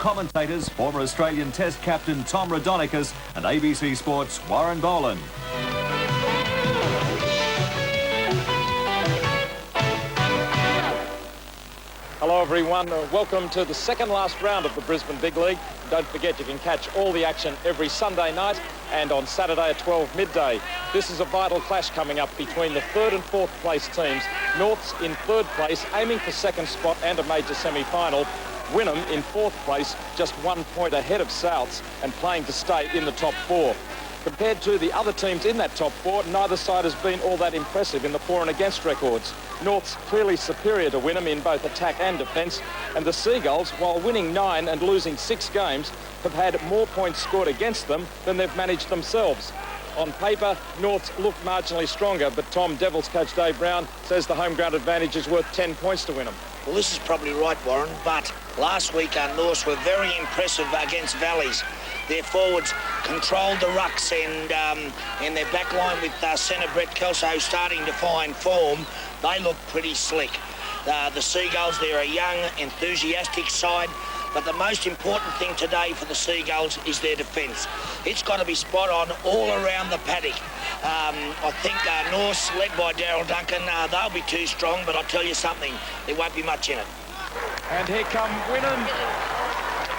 Commentators, former Australian Test captain Tom Raudonikis and ABC Sports' Warren Boland. Hello everyone, welcome to the second last round of the Brisbane Big League. Don't forget you can catch all the action every Sunday night and on Saturday at 12 midday. This is a vital clash coming up between the third and fourth place teams. Norths in third place, aiming for second spot and a major semi-final. Wynnum in fourth place, just 1 point ahead of Souths and playing to stay in the top four. Compared to the other teams in that top four, neither side has been all that impressive in the for and against records. North's clearly superior to Wynnum in both attack and defence, and the Seagulls, while winning 9 and losing 6 games, have had more points scored against them than they've managed themselves. On paper, Norths look marginally stronger, but Tom Devils coach Dave Brown says the home ground advantage is worth 10 points to Wynnum. Well, this is probably right, Warren, but last week our Norths were very impressive against Valleys. Their forwards controlled the rucks, and in their back line with centre Brett Kelso starting to find form, they look pretty slick. The Seagulls, they're a young, enthusiastic side, but the most important thing today for the Seagulls is their defence. It's got to be spot on all around the paddock. I think Norths, led by Daryl Duncan, they'll be too strong, but I'll tell you something, there won't be much in it. And here come Wynnum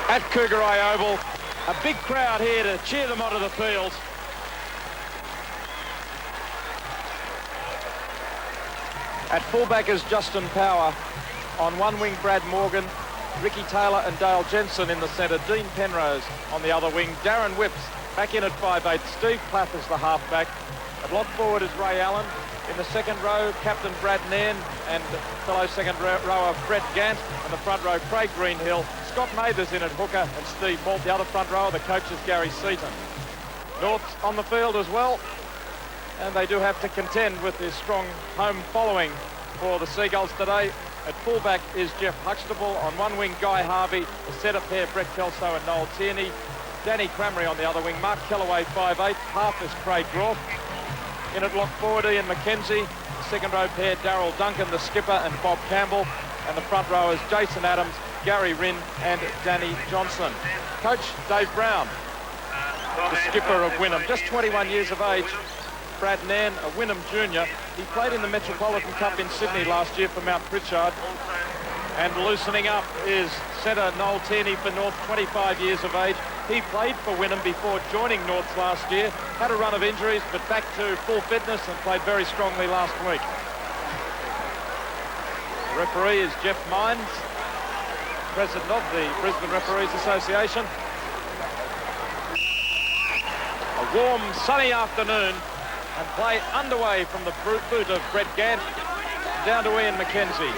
at Kougari Oval. A big crowd here to cheer them onto the field. At fullback is Justin Power. On one wing, Brad Morgan. Ricky Taylor and Dale Jensen in the centre. Dean Penrose on the other wing. Darren Whipps back in at 5'8". Steve Plath is the halfback. At lock forward is Ray Allen. In the second row, Captain Brad Nairn and fellow second rower Brett Gant. And the front row, Craig Greenhill. Scott Mathers in at hooker and Steve Malt. The other front rower, the coach is Gary Seaton. North's on the field as well. And they do have to contend with this strong home following for the Seagulls today. At fullback is Jeff Huxtable. On one wing, Guy Harvey. The centre pair, Brett Kelso and Noel Tierney. Danny Cramry on the other wing. Mark Kellaway, 5'8". Half is Craig Groff. In at lock forward, Ian McKenzie. The second row pair, Daryl Duncan, the skipper, and Bob Campbell. And the front rowers, Jason Adams, Gary Rinn and Danny Johnson. Coach Dave Brown, the skipper of Wynnum, just 21 years of age. Brad Nairn, a Wynnum junior. He played in the Metropolitan Cup in Sydney last year for Mount Pritchard. And loosening up is centre Noel Tierney for North, 25 years of age. He played for Wynnum before joining North last year. Had a run of injuries, but back to full fitness and played very strongly last week. The referee is Jeff Mines, president of the Brisbane Referees Association. A warm, sunny afternoon and play underway from the boot of Brett Gant down to Ian McKenzie.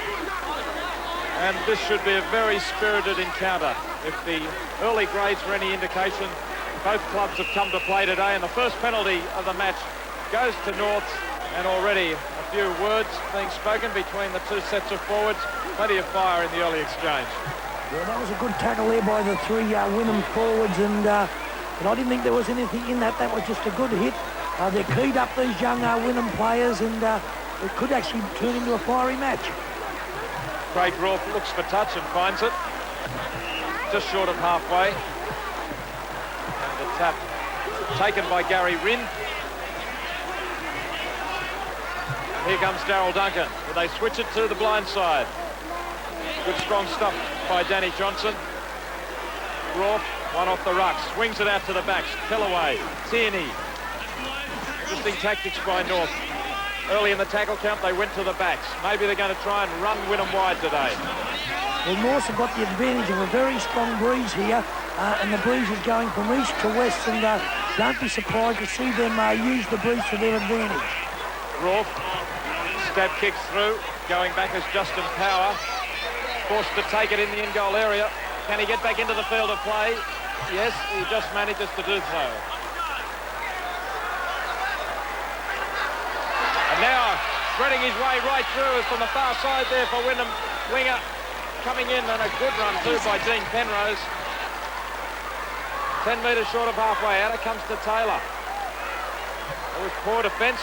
And this should be a very spirited encounter. If the early grades were any indication, both clubs have come to play today, and the first penalty of the match goes to Norths, and already a few words being spoken between the two sets of forwards. Plenty of fire in the early exchange. Yeah, that was a good tackle there by the three Wynnum forwards, and but I didn't think there was anything in that. That was just a good hit. They're keyed up, these young Wynnum players, and it could actually turn into a fiery match. Craig Groff looks for touch and finds it. Just short of halfway. And the tap taken by Gary Rinn. Here comes Daryl Duncan. Will they switch it to the blind side? Good strong stuff by Danny Johnson. Groff, one off the ruck, swings it out to the backs. Kellaway, Tierney. Interesting tactics by North. Early in the tackle count, they went to the backs. Maybe they're going to try and run Wynnum wide today. Well, North have got the advantage of a very strong breeze here, and the breeze is going from east to west, and don't be surprised to see them use the breeze to their advantage. Groff, stab kicks through, going back as Justin Power. Forced to take it in the in-goal area. Can he get back into the field of play? Yes, he just manages to do so. And now, threading his way right through is from the far side there for Wynnum. Winger coming in, and a good run too by Dean Penrose. 10 metres short of halfway. Out it comes to Taylor. It was poor defence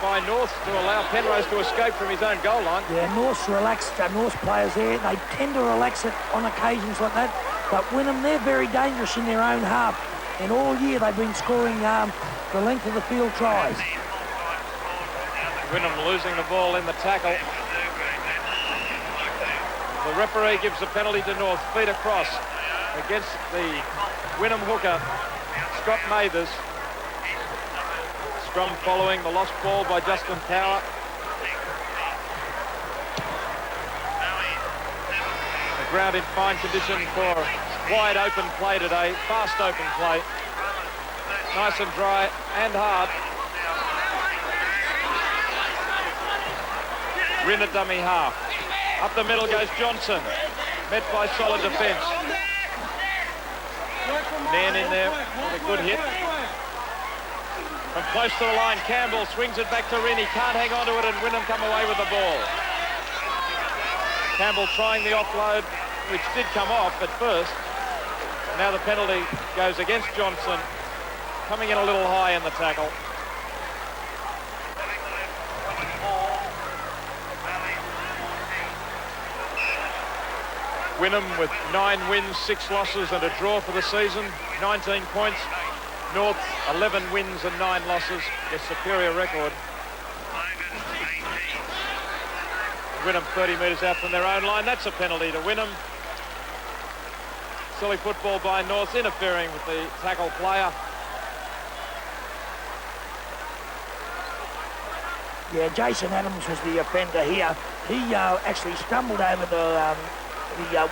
by North to allow Penrose to escape from his own goal line. Yeah, North's relaxed. North's players there, they tend to relax it on occasions like that. But Wynnum, they're very dangerous in their own half. And all year they've been scoring the length of the field tries. Wynnum losing the ball in the tackle. The referee gives a penalty to North. Feet across against the Wynnum hooker, Scott Mathers. Scrum following the lost ball by Justin Power. The ground in fine condition for wide open play today. Fast open play. Nice and dry and hard. Rin at dummy half. Up the middle goes Johnson. Met by solid defence. Nairn in there with a good hit. From close to the line, Campbell swings it back to Rin. He can't hang on to it, and Wynnum come away with the ball. Campbell trying the offload, which did come off at first. Now the penalty goes against Johnson, coming in a little high in the tackle. Wynnum with 9 wins, 6 losses and a draw for the season, 19 points. North 11 wins and 9 losses, a superior record. Wynnum 30 metres out from their own line. That's a penalty to Wynnum. Silly football by North, interfering with the tackle player. Yeah, Jason Adams was the offender here. He actually stumbled over the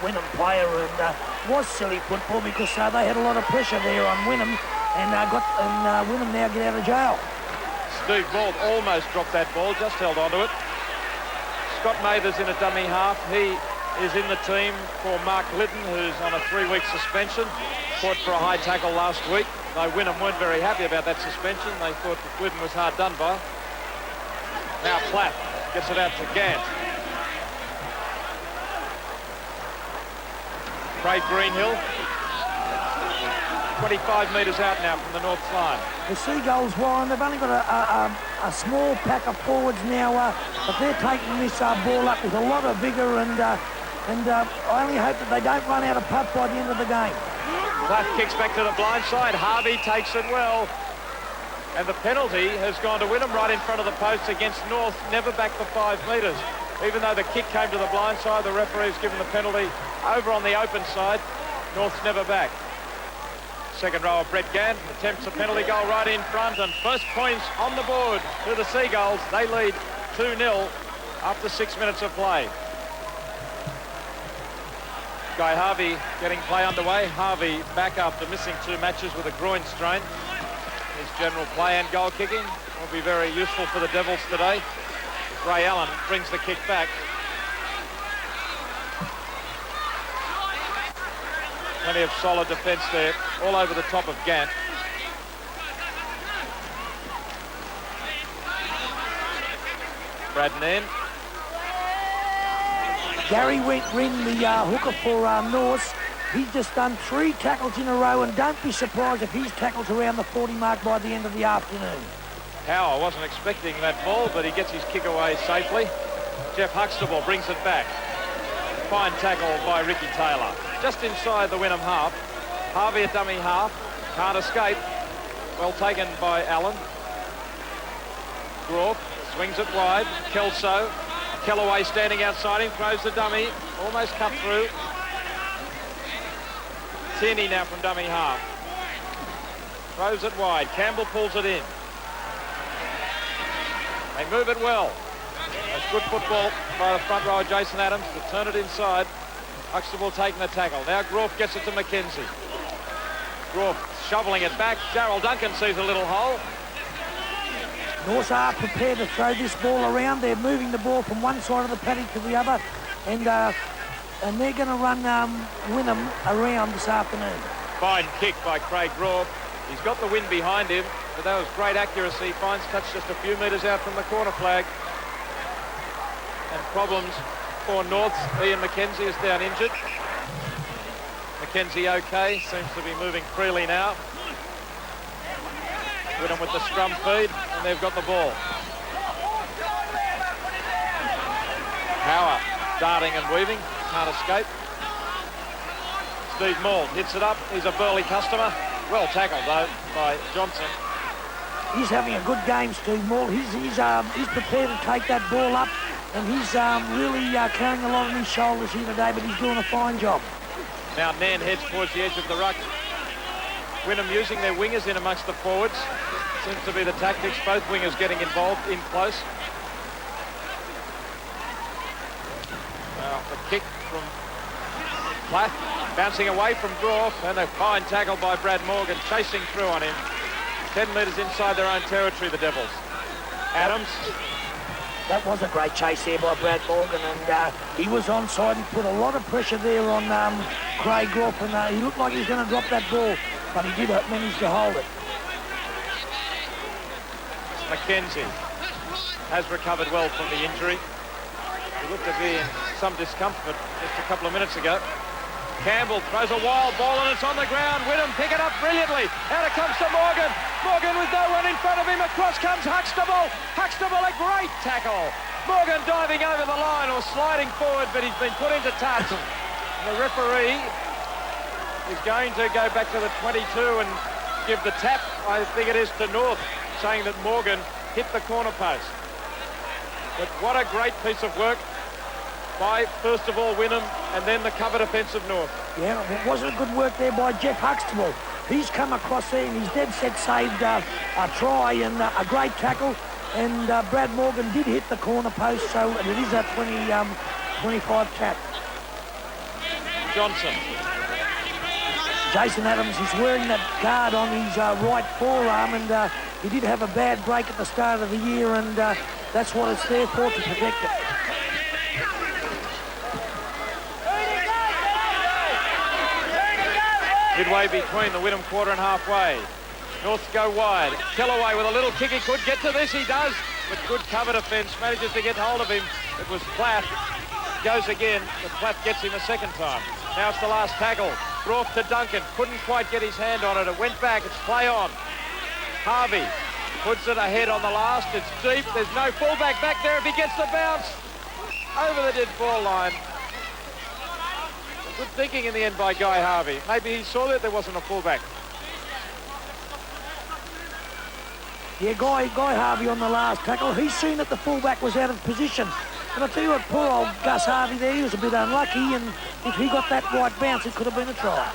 Wynnum player, and was silly football because they had a lot of pressure there on Wynnum, and Wynnum now get out of jail. Steve Bald almost dropped that ball, just held onto it. Scott Mathers in a dummy half. He is in the team for Mark Glidden, who's on a 3-week suspension. Fought for a high tackle last week, though Wynnum weren't very happy about that suspension. They thought that Glidden was hard done by. Now Platt gets it out to Gant. Craig Greenhill, 25 metres out now from the North line. The Seagulls, Warren, they've only got a small pack of forwards now, but they're taking this ball up with a lot of vigour, and I only hope that they don't run out of puff by the end of the game. Platt kicks back to the blind side. Harvey takes it well. And the penalty has gone to Wynnum right in front of the posts against North, never back for 5 metres. Even though the kick came to the blind side, the referee's given the penalty over on the open side. North's never back. Second row of Brett Gant attempts a penalty goal right in front, and first points on the board to the Seagulls. They lead 2-0 after 6 minutes of play. Guy Harvey getting play underway. Harvey back after missing 2 matches with a groin strain. His general play and goal kicking will be very useful for the Devils today. Ray Allen brings the kick back. Plenty of solid defence there, all over the top of Gant. Brad Nairn. Gary Rin, the hooker for North. He's just done 3 tackles in a row, and don't be surprised if he's tackled around the 40 mark by the end of the afternoon. Power wasn't expecting that ball, but he gets his kick away safely. Jeff Huxtable brings it back. Fine tackle by Ricky Taylor. Just inside the Wynnum half. Harvey at dummy half. Can't escape. Well taken by Allen. Groff swings it wide. Kelso. Kellaway standing outside him. Throws the dummy. Almost cut through. Tierney now from dummy half. Throws it wide. Campbell pulls it in. They move it well. That's good football by the front row, Jason Adams, to turn it inside. Huxtable taking the tackle. Now Groff gets it to McKenzie. Groff shoveling it back. Gerald Duncan sees a little hole. North are prepared to throw this ball around. They're moving the ball from one side of the paddock to the other, and they're going to run Wynnum around this afternoon. Fine kick by Craig Groff. He's got the wind behind him, but that was great accuracy. Fine's touch just a few metres out from the corner flag. And problems for North. Ian McKenzie is down injured. McKenzie okay, seems to be moving freely now. Wynnum with the scrum feed, and they've got the ball. Power darting and weaving, can't escape. Steve Maul hits it up. He's a burly customer. Well tackled, though, by Johnson. He's having a good game, Steve Maul. He's prepared to take that ball up, and he's really carrying a lot on his shoulders here today, but he's doing a fine job. Now Nairn heads towards the edge of the ruck. Wynnum using their wingers in amongst the forwards. Seems to be the tactics. Both wingers getting involved in close. Now the kick from Plath, bouncing away from Groff, and a fine tackle by Brad Morgan, chasing through on him. 10 metres inside their own territory, the Devils. Adams. That was a great chase there by Brad Morgan, and he was onside. He put a lot of pressure there on Craig Groff, and he looked like he was going to drop that ball, but he did manage to hold it. McKenzie has recovered well from the injury. He looked to be in some discomfort just a couple of minutes ago. Campbell throws a wild ball and it's on the ground. Wynnum pick it up brilliantly. Out it comes to Morgan. Morgan with no one in front of him. Across comes Huxtable. Huxtable, a great tackle. Morgan diving over the line or sliding forward, but he's been put into touch. The referee is going to go back to the 22 and give the tap, I think it is, to North, saying that Morgan hit the corner post. But what a great piece of work by, first of all, Wynnum, and then the cover defence of North. Yeah, it wasn't a good work there by Jeff Huxtable. He's come across there and he's dead set saved a try and a great tackle. And Brad Morgan did hit the corner post, so it is a 25 tap. Johnson. Jason Adams is wearing that guard on his right forearm, and he did have a bad break at the start of the year, and that's what it's there for, to protect it. Midway between the Wynnum quarter and halfway. North go wide. Kellaway with a little kick. He could get to this. He does. But good cover defence. Manages to get hold of him. It was Plath. Goes again. But Plath gets him a second time. Now it's the last tackle. Groff to Duncan. Couldn't quite get his hand on it. It went back. It's play on. Harvey puts it ahead on the last. It's deep. There's no fullback back there if he gets the bounce. Over the dead ball line. Good thinking in the end by Guy Harvey. Maybe he saw that there wasn't a fullback. Yeah, Guy Harvey on the last tackle. He's seen that the fullback was out of position. And I'll tell you what, poor old Gus Harvey there, he was a bit unlucky, and if he got that right bounce, it could have been a try.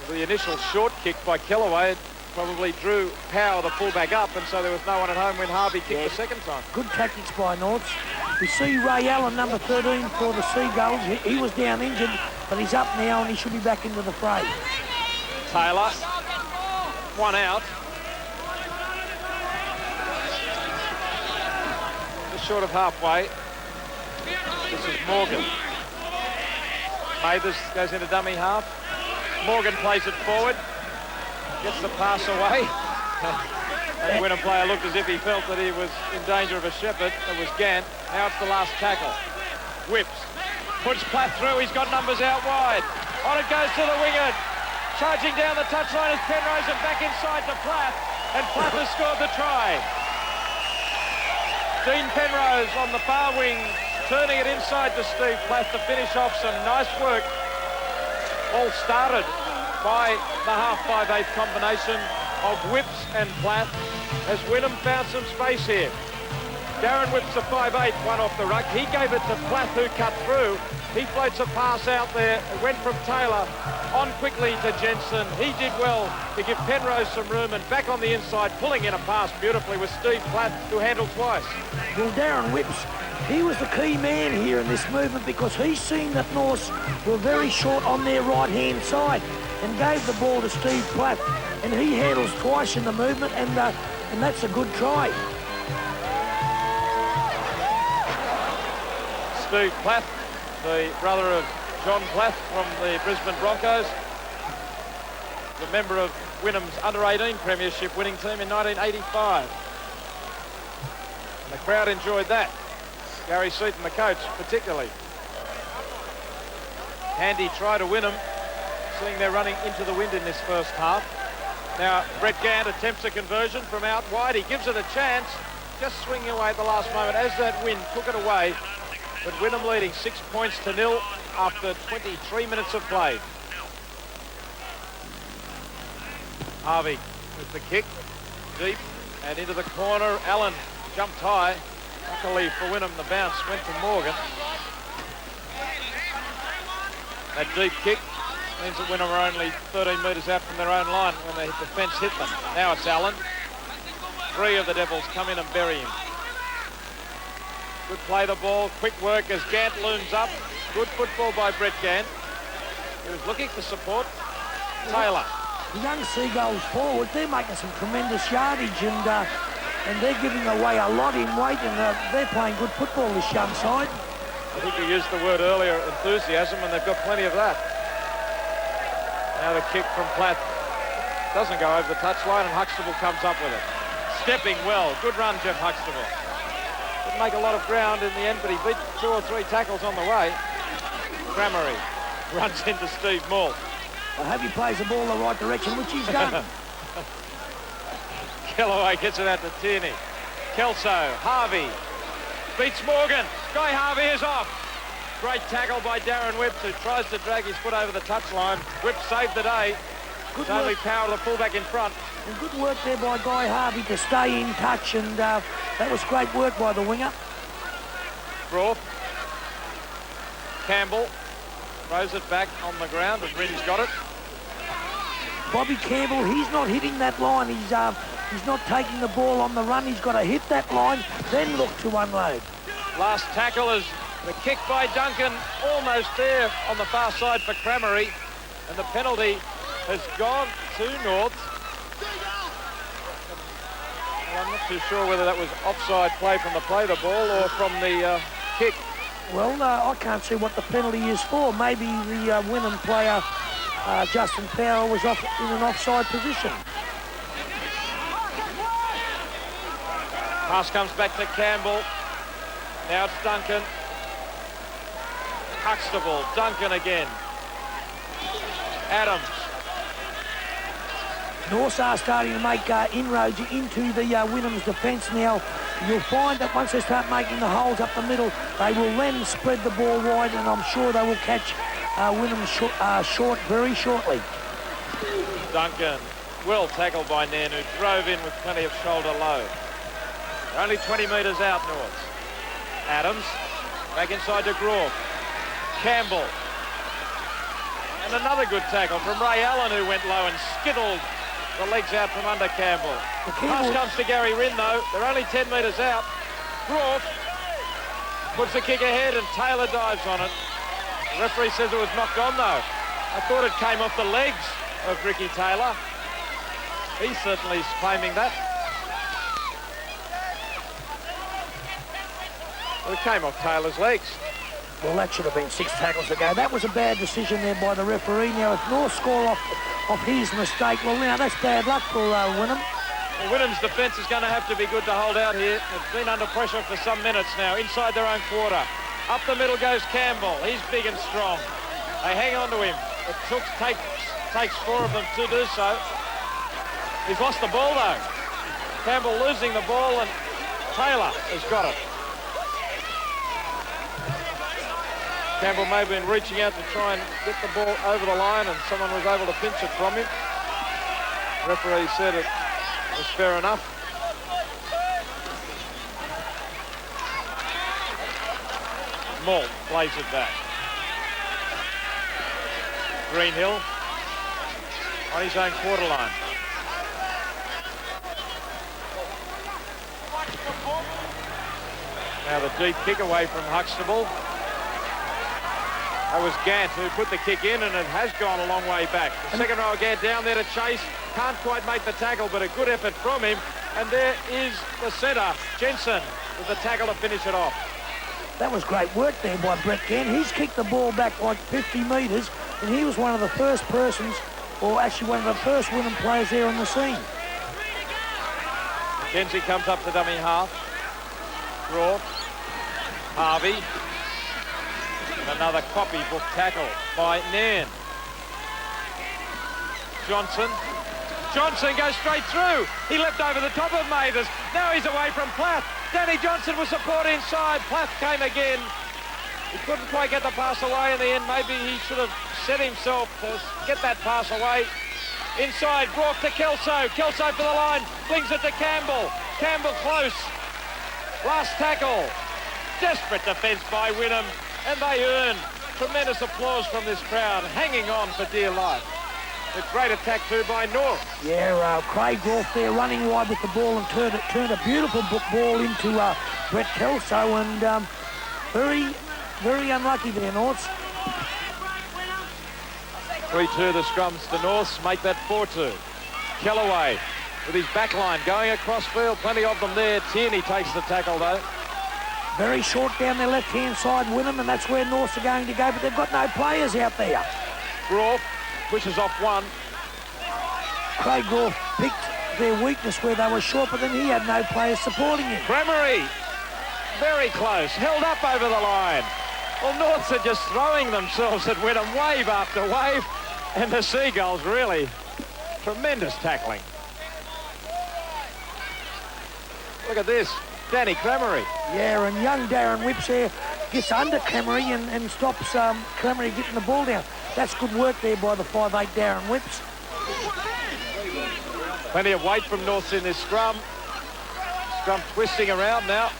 The initial short kick by Kellaway probably drew Power, the fullback, up, and so there was no one at home when Harvey kicked the second time. Good tactics by Norths. We see Ray Allen, number 13 for the Seagulls. He was down injured, but he's up now and he should be back into the fray. Taylor, one out. Just short of halfway. This is Morgan. Mathers goes into dummy half. Morgan plays it forward. Gets the pass away. And when a player looked as if he felt that he was in danger of a shepherd, it was Gant. Now it's the last tackle. Whips. Puts Platt through. He's got numbers out wide. On it goes to the winger. Charging down the touchline is Penrose and back inside to Platt. And Platt has scored the try. Dean Penrose on the far wing, turning it inside to Steve Platt to finish off some nice work. All started by the half 5/8 combination of Whips and Platt as Wynnum found some space here. Darren Whips, a 5/8, one off the ruck. He gave it to Platt, who cut through. He floats a pass out there. It went from Taylor on quickly to Jensen. He did well to give Penrose some room, and back on the inside, pulling in a pass beautifully with Steve Platt, who handled twice. Well, Darren Whips, he was the key man here in this movement because he's seen that Norths were very short on their right-hand side and gave the ball to Steve Platt, and he handles twice in the movement, and that's a good try. Steve Platt, the brother of John Platt from the Brisbane Broncos, the member of Wynnum's under-18 premiership winning team in 1985. And the crowd enjoyed that. Gary Seaton, the coach, particularly. Handy try to Wynnum, seeing they're running into the wind in this first half. Now, Brett Gant attempts a conversion from out wide. He gives it a chance, just swinging away at the last moment as that wind took it away. But Wynnum leading 6 points to 0 after 23 minutes of play. Harvey with the kick, deep and into the corner. Allen jumped high. Luckily for Wynnum, the bounce went to Morgan. That deep kick means that Wynnum are only 13 metres out from their own line when the defence hit them. Now it's Allen. 3 of the Devils come in and bury him. Good play the ball, quick work as Gant looms up. Good football by Brett Gant. He was looking for support. Taylor. The young Seagulls forward, they're making some tremendous yardage and they're giving away a lot in weight and they're playing good football, this young side. I think you used the word earlier, enthusiasm, and they've got plenty of that. Now the kick from Platt doesn't go over the touchline and Huxtable comes up with it. Stepping well. Good run, Jeff Huxtable. Didn't make a lot of ground in the end, but he beat 2 or 3 tackles on the way. Crammery runs into Steve Moore. I hope he plays the ball the right direction, which he's done. Kellaway gets it out to Tierney. Kelso, Harvey, beats Morgan. Guy Harvey is off. Great tackle by Darren Whips, who tries to drag his foot over the touchline. Whips saved the day. Good only Power, the fullback in front. And good work there by Guy Harvey to stay in touch, and that was great work by the winger. Brough. Campbell throws it back on the ground, and Rin's got it. Bobby Campbell, he's not hitting that line. He's not taking the ball on the run. He's got to hit that line, then look to unload. Last tackle is the kick by Duncan, almost there on the far side for Crammery, and the penalty has gone to North. Well, I'm not too sure whether that was offside play from the ball or from the kick. Well, I can't see what the penalty is for. Maybe the Wynnum player, Justin Power, was off in an offside position. Pass comes back to Campbell. Now it's Duncan. Huxtable, Duncan again. Adams. Norths are starting to make inroads into the Wynnum's defence now. You'll find that once they start making the holes up the middle, they will then spread the ball wide, and I'm sure they will catch Wynnum short very shortly. Duncan, well tackled by Nairn, who drove in with plenty of shoulder load. They're only 20 metres out, Norths. Adams, back inside to Groff. Campbell. And another good tackle from Ray Allen, who went low and skittled the legs out from under Campbell. Pass comes to Gary Rinn, though. They're only 10 metres out. Groff puts the kick ahead and Taylor dives on it. The referee says it was knocked on, though. I thought it came off the legs of Ricky Taylor. He certainly is claiming that. Well, it came off Taylor's legs. Well, that should have been 6 tackles ago. That was a bad decision there by the referee. Now, if North score off his mistake, well, now that's bad luck for Wynnum. Well, Wynnum's defence is going to have to be good to hold out here. They've been under pressure for some minutes now, inside their own quarter. Up the middle goes Campbell. He's big and strong. They hang on to him. It takes 4 of them to do so. He's lost the ball, though. Campbell losing the ball, and Taylor has got it. Campbell may have been reaching out to try and get the ball over the line, and someone was able to pinch it from him. The referee said it was fair enough. Malt plays it back. Greenhill on his own quarter line. Now the deep kick away from Huxtable. That was Gant who put the kick in, and it has gone a long way back. The second row Gant down there to chase. Can't quite make the tackle, but a good effort from him. And there is the centre, Jensen, with the tackle to finish it off. That was great work there by Brett Gant. He's kicked the ball back like 50 metres, and he was one of the first persons, or actually one of the first Wynnum players there on the scene. Kenzie comes up to dummy half. Raw. Harvey. And another copybook tackle by Nairn. Johnson. Johnson goes straight through. He leapt over the top of Mathers. Now he's away from Plath. Danny Johnson was support inside. Plath came again. He couldn't quite get the pass away in the end. Maybe he should have set himself to get that pass away. Inside, Groff to Kelso. Kelso for the line. Flings it to Campbell. Campbell close. Last tackle. Desperate defence by Wynnum. And they earn tremendous applause from this crowd, hanging on for dear life. A great attack too by North. Yeah, Craig Groff there running wide with the ball and turned a beautiful ball into Brett Kelso, and very, very unlucky there, Norths. 3-2 the scrums to Norths, make that 4-2. Kellaway with his back line going across field, plenty of them there. Tierney takes the tackle though. Very short down their left-hand side, Wynnum, and that's where Norths are going to go, but they've got no players out there. Groff pushes off one. Craig Groff picked their weakness where they were short, but then he had no players supporting him. Cremery, very close, held up over the line. Well, Norths are just throwing themselves at Wynnum, wave after wave, and the Seagulls really tremendous tackling. Look at this, Danny Cremery. Yeah, and young Darren Whips there gets under Cremery and stops Cremery getting the ball down. That's good work there by the 5'8 Darren Whips. Plenty of weight from Norths in this scrum. Scrum twisting around now.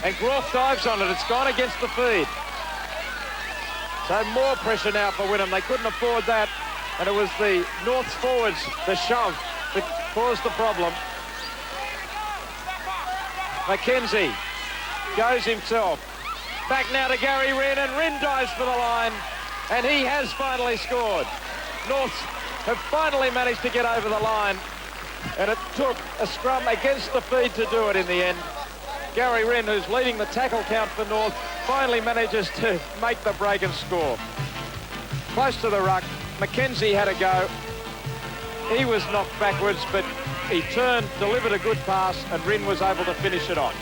And Groff dives on it. It's gone against the feed. So more pressure now for Wynnum. They couldn't afford that. And it was the Norths forwards, the shove, that caused the problem. Mackenzie goes himself. Back now to Gary Wren, and Wren dives for the line. And he has finally scored. Norths have finally managed to get over the line. And it took a scrum against the feed to do it in the end. Gary Wren, who's leading the tackle count for North, finally manages to make the break and score. Close to the ruck, Mackenzie had a go. He was knocked backwards, but he turned, delivered a good pass, and Wren was able to finish it off.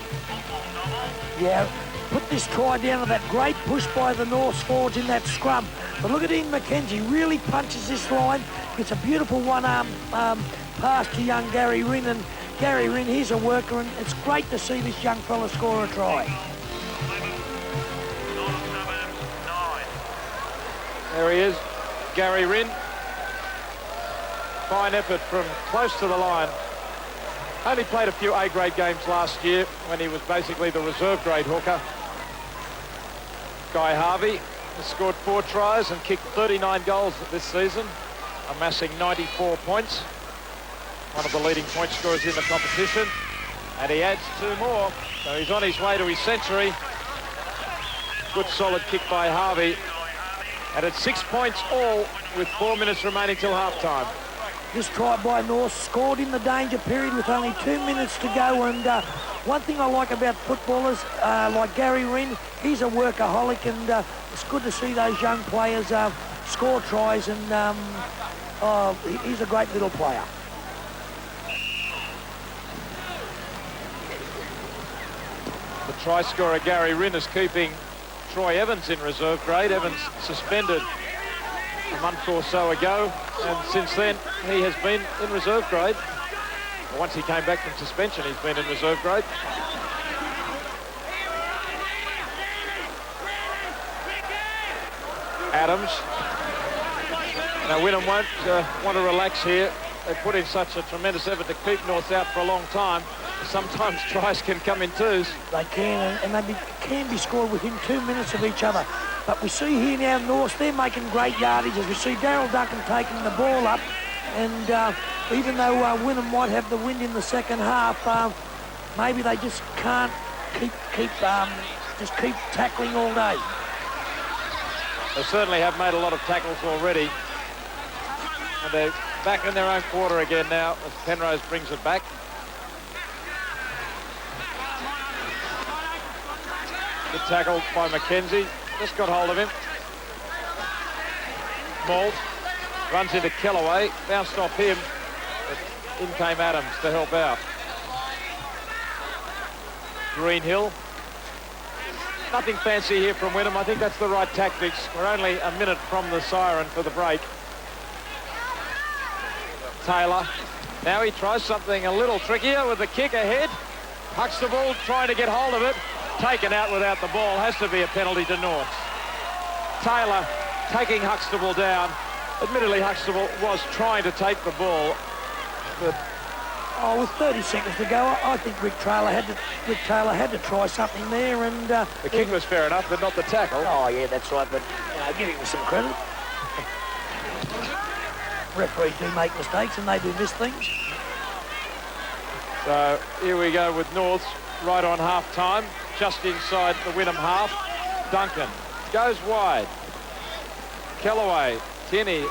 Yeah, put this try down to that great push by the Norths forwards in that scrum. But look at Ian Mackenzie, really punches this line. It's a beautiful one-arm pass to young Gary Wren, and Gary Wren, he's a worker, and it's great to see this young fella score a try. There he is, Gary Wren. Fine effort from close to the line. Only played a few A-grade games last year when he was basically the reserve grade hooker. Guy Harvey has scored 4 tries and kicked 39 goals this season, amassing 94 points. One of the leading point scorers in the competition. And he adds 2 more, so he's on his way to his century. Good solid kick by Harvey. And it's 6 points all with 4 minutes remaining till half-time. This try by North scored in the danger period with only 2 minutes to go, and one thing I like about footballers like Gary Wren, he's a workaholic, and it's good to see those young players score tries, and he's a great little player. The try scorer Gary Wren is keeping Troy Evans in reserve grade. Evans suspended a month or so ago, and since then he has been in reserve grade. Once he came back from suspension, he's been in reserve grade. Adams. Now Wynnum won't want to relax here. They put in such a tremendous effort to keep North out for a long time. Sometimes tries can come in twos. They can, and they can be scored within 2 minutes of each other. But we see here now North, they're making great yardage. As we see Daryl Duncan taking the ball up, and even though Wynnum might have the wind in the second half, maybe they just can't keep tackling all day. They certainly have made a lot of tackles already. And they're back in their own quarter again now as Penrose brings it back. Good tackle by Mackenzie. Just got hold of him. Malt runs into Kellaway. Bounced off him. But in came Adams to help out. Greenhill. Nothing fancy here from Wynnum. I think that's the right tactics. We're only a minute from the siren for the break. Taylor. Now he tries something a little trickier with the kick ahead. Huxtable trying to get hold of it. Taken out without the ball. Has to be a penalty to North. Taylor taking Huxtable down. Admittedly, Huxtable was trying to take the ball, but with 30 seconds to go, I think Rick Taylor had to try something there, and the kick was fair enough, but not the tackle. Oh yeah, that's right. But give him some credit. Referees do make mistakes, and they do miss things. So here we go with Norths right on half time, just inside the Wynnum half. Duncan goes wide. Kellaway, Tierney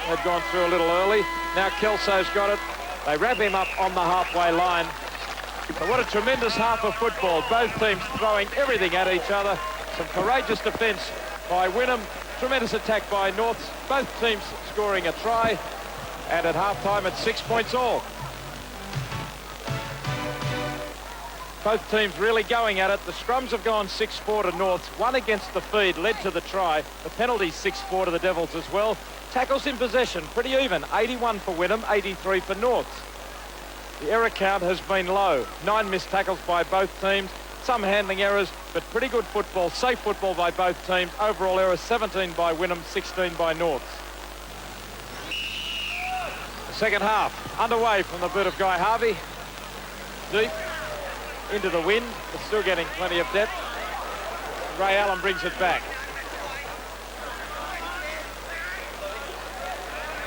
had gone through a little early. Now Kelso's got it. They wrap him up on the halfway line. But what a tremendous half of football. Both teams throwing everything at each other. Some courageous defence by Wynnum. Tremendous attack by Norths. Both teams scoring a try. And at half-time, it's 6 points all. Both teams really going at it. The scrums have gone 6-4 to Norths. One against the feed led to the try. The penalty 6-4 to the Devils as well. Tackles in possession, pretty even. 81 for Wynnum, 83 for Norths. The error count has been low. 9 missed tackles by both teams. Some handling errors, but pretty good football. Safe football by both teams. Overall errors 17 by Wynnum, 16 by Norths. The second half underway from the boot of Guy Harvey. Deep into the wind, but still getting plenty of depth. Ray Allen brings it back.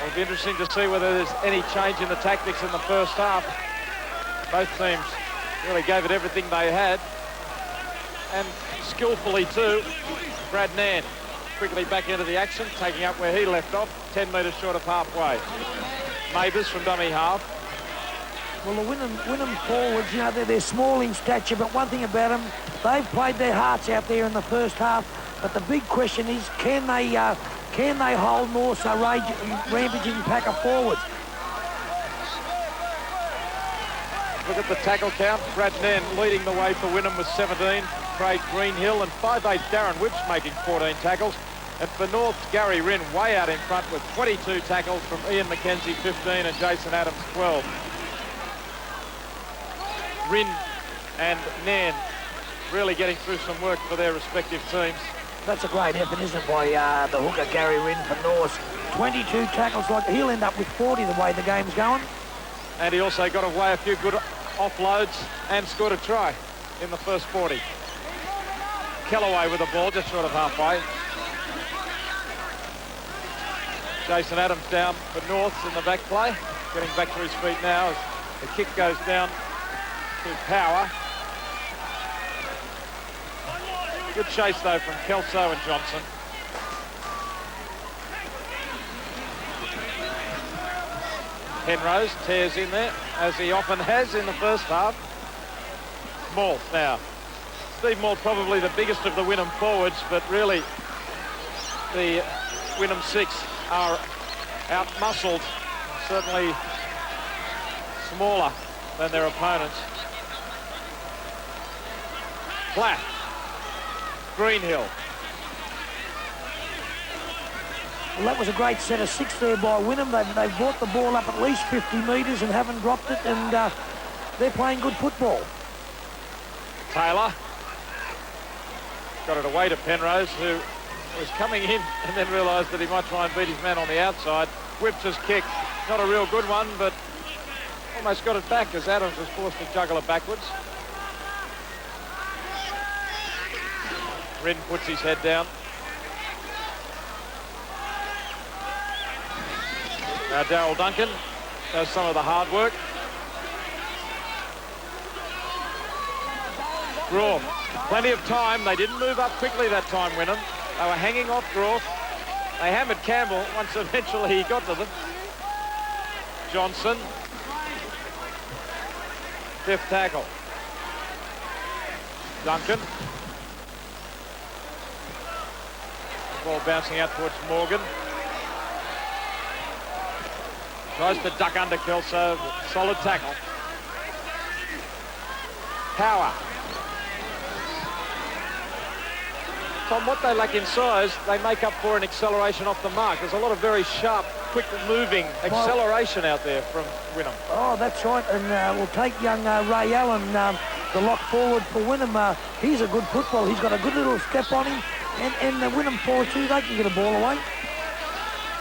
It'll be interesting to see whether there's any change in the tactics in the first half. Both teams really gave it everything they had. And skillfully too. Brad Nan quickly back into the action, taking up where he left off, 10 metres short of halfway. Mabers from dummy half. Well, the Wynnum forwards, you know, they're small in stature, but one thing about them, they've played their hearts out there in the first half. But the big question is, can they hold North's rampaging pack of forwards? Look at the tackle count. Brad Nen leading the way for Wynnum with 17. Craig Greenhill and 5'8" Darren Whips making 14 tackles. And for North, Gary Rinn way out in front with 22 tackles from Ian McKenzie, 15, and Jason Adams, 12. Rinn and Nan really getting through some work for their respective teams. That's a great effort, isn't it, by the hooker Gary Rinn for North. 22 tackles, like he'll end up with 40 the way the game's going. And he also got away a few good offloads and scored a try in the first 40. Kellaway with the ball just short of halfway. Jason Adams down for Norths in the back play. Getting back to his feet now as the kick goes down to Power. Good chase though from Kelso and Johnson. Penrose tears in there, as he often has in the first half. Maul now. Steve Maul probably the biggest of the Wynnum forwards, but really the Wynnum Six are out-muscled, certainly smaller than their opponents. Platt. Greenhill. Well, that was a great set of 6 there by Wynnum. They've brought the ball up at least 50 metres and haven't dropped it, and they're playing good football. Taylor got it away to Penrose, who was coming in and then realised that he might try and beat his man on the outside. Whips his kick, not a real good one, but almost got it back as Adams was forced to juggle it backwards. Rinn puts his head down. Now Darryl Duncan does some of the hard work. Groff, plenty of time. They didn't move up quickly that time, Wynnum. They were hanging off Groff. They hammered Campbell once eventually he got to them. Johnson. 5th tackle. Duncan. Ball bouncing out towards Morgan. Tries to duck under Kelso. Solid tackle. Power. Tom, what they lack in size, they make up for in acceleration off the mark. There's a lot of very sharp, quick-moving acceleration out there from Wynnum. Oh, that's right. And we'll take young Ray Allen, the lock forward for Wynnum. He's a good football. He's got a good little step on him. And the Wynnum forward too, they can get a ball away.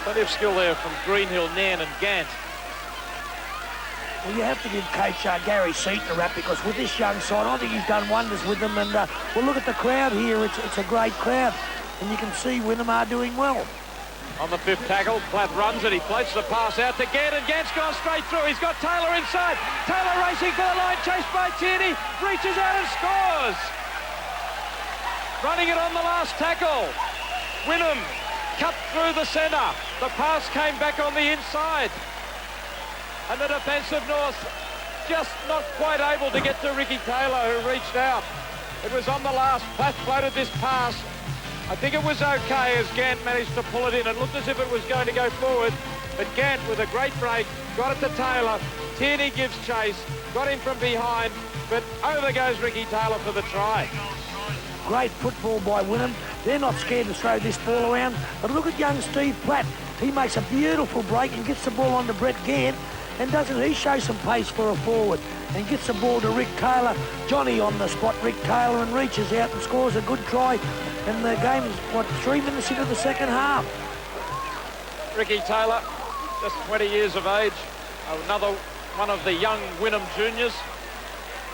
Plenty of skill there from Greenhill, Nairn and Gant. Well, you have to give Coach Gary Seaton a rap, because with this young side, I think he's done wonders with them. And well, look at the crowd here. It's a great crowd. And you can see Wynnum are doing well. On the fifth tackle, Platt runs it. He floats the pass out to Gant, and Gant's gone straight through. He's got Taylor inside. Taylor racing for the line, chased by Tierney. Reaches out and scores. Running it on the last tackle. Wynnum cut through the centre. The pass came back on the inside. And the defensive North just not quite able to get to Ricky Taylor, who reached out. It was on the last. Platt floated this pass. I think it was okay as Gant managed to pull it in. It looked as if it was going to go forward, but Gant with a great break got it to Taylor. Tierney gives chase, got him from behind, but over goes Ricky Taylor for the try. Great football by Wynnum. They're not scared to throw this ball around. But look at young Steve Platt. He makes a beautiful break and gets the ball onto Brett Gant, and doesn't he show some pace for a forward, and gets the ball to Rick Taylor. Johnny on the spot, Rick Taylor, and reaches out and scores a good try. And the game is, 3 minutes into the second half. Ricky Taylor, just 20 years of age, another one of the young Wynnum juniors.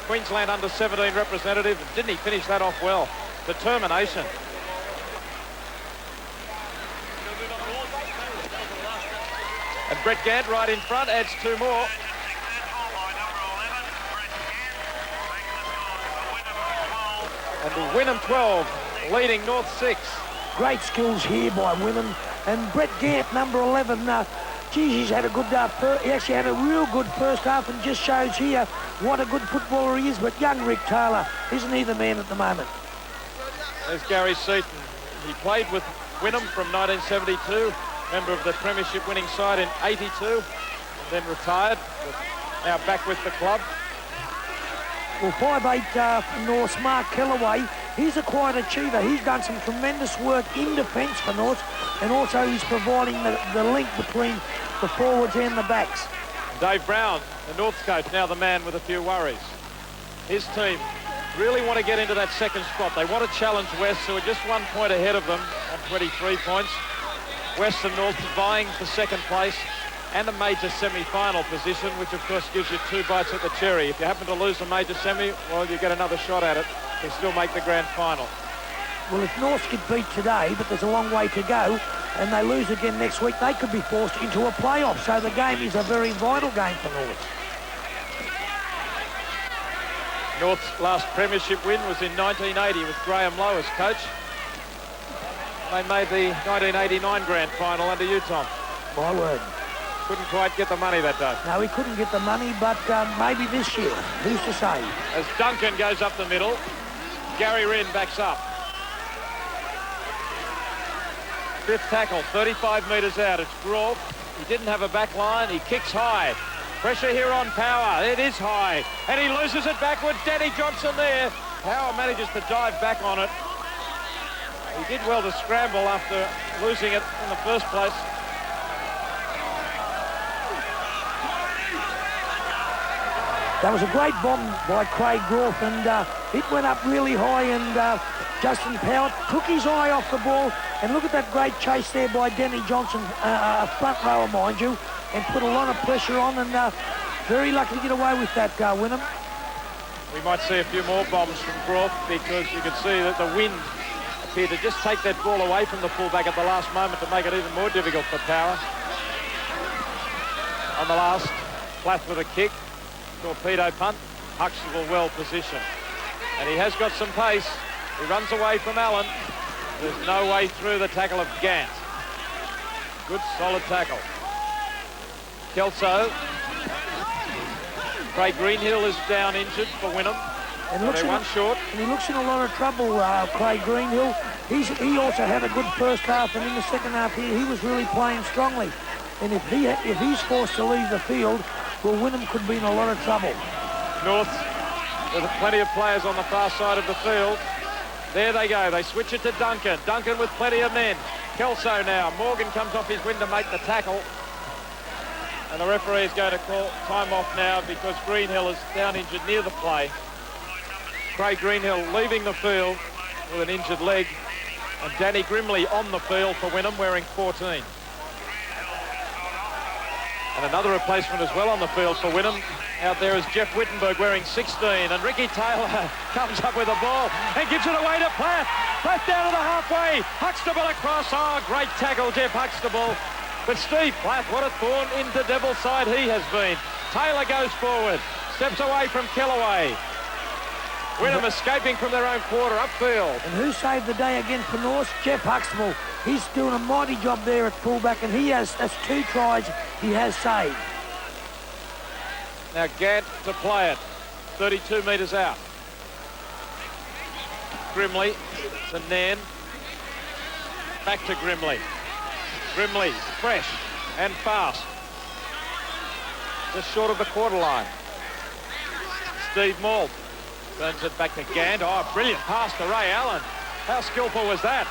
Queensland under-17 representative. Didn't he finish that off well? Determination. And Brett Gant right in front adds 2 more. And Wynnum 12, leading North 6. Great skills here by Wynnum. And Brett Gant, number 11, he's had a good, he actually had a real good first half, and just shows here what a good footballer he is. But young Rick Taylor, isn't he the man at the moment? There's Gary Seaton. He played with Wynnum from 1972, member of the premiership winning side in 82, and then retired, now back with the club. Well, 5'8" North's Mark Kellaway, he's a quiet achiever. He's done some tremendous work in defence for North, and also he's providing the link between the forwards and the backs. Dave Brown, the North coach, now the man with a few worries. His team really want to get into that second spot. They want to challenge West, who are just 1 point ahead of them on 23 points. West and North vying for second place and a major semi-final position, which of course gives you 2 bites at the cherry. If you happen to lose a major semi, well, you get another shot at it to still make the grand final. Well, if North get beat today, but there's a long way to go, and they lose again next week, they could be forced into a playoff. So the game is a very vital game for North. North's last premiership win was in 1980 with Graham Lowe as coach. They made the 1989 grand final under you, Tom. My word. Couldn't quite get the money that day. No, he couldn't get the money, but maybe this year. Who's to say? As Duncan goes up the middle, Gary Wren backs up. Fifth tackle, 35 metres out. It's Groff. He didn't have a back line. He kicks high. Pressure here on Power. It is high. And he loses it backwards. Danny Johnson there. Power manages to dive back on it. He did well to scramble after losing it in the first place. That was a great bomb by Craig Groff, and it went up really high, and Justin Power took his eye off the ball, and look at that great chase there by Danny Johnson, a front rower, mind you, and put a lot of pressure on, and very lucky to get away with that, Wynnum. We might see a few more bombs from Groff, because you can see that the wind appeared to just take that ball away from the fullback at the last moment to make it even more difficult for Power. On the last, Plath with a kick. Torpedo punt. Huxtable well positioned. And he has got some pace. He runs away from Allen. There's no way through the tackle of Gant. Good solid tackle. Kelso. Craig Greenhill is down injured for Wynnum. And they're one short. And he looks in a lot of trouble, Craig Greenhill. He also had a good first half, and in the second half here, he was really playing strongly. And if he's forced to leave the field, well, Wynnum could be in a lot of trouble. North with plenty of players on the far side of the field. There they go. They switch it to Duncan. Duncan with plenty of men. Kelso now. Morgan comes off his wing to make the tackle. And the referee is going to call time off now because Greenhill is down injured near the play. Craig Greenhill leaving the field with an injured leg. And Danny Grimley on the field for Wynnum wearing 14. And another replacement as well on the field for Wynnum. Out there is Jeff Wittenberg wearing 16, and Ricky Taylor comes up with the ball and gives it away to Platt. Platt down to the halfway. Huxtable across. Oh, great tackle, Jeff Huxtable. But Steve Platt, what a thorn into Devil's side he has been. Taylor goes forward, steps away from Kellaway. Wynnum escaping from their own quarter upfield. And who saved the day again for North? Jeff Huxtable. He's doing a mighty job there at fullback, and that's 2 tries he has saved. Now Gant to play it, 32 metres out. Grimley to Nairn. Back to Grimley. Grimley, fresh and fast. Just short of the quarter line. Steve Mauld turns it back to Gant. Oh, brilliant pass to Ray Allen. How skillful was that?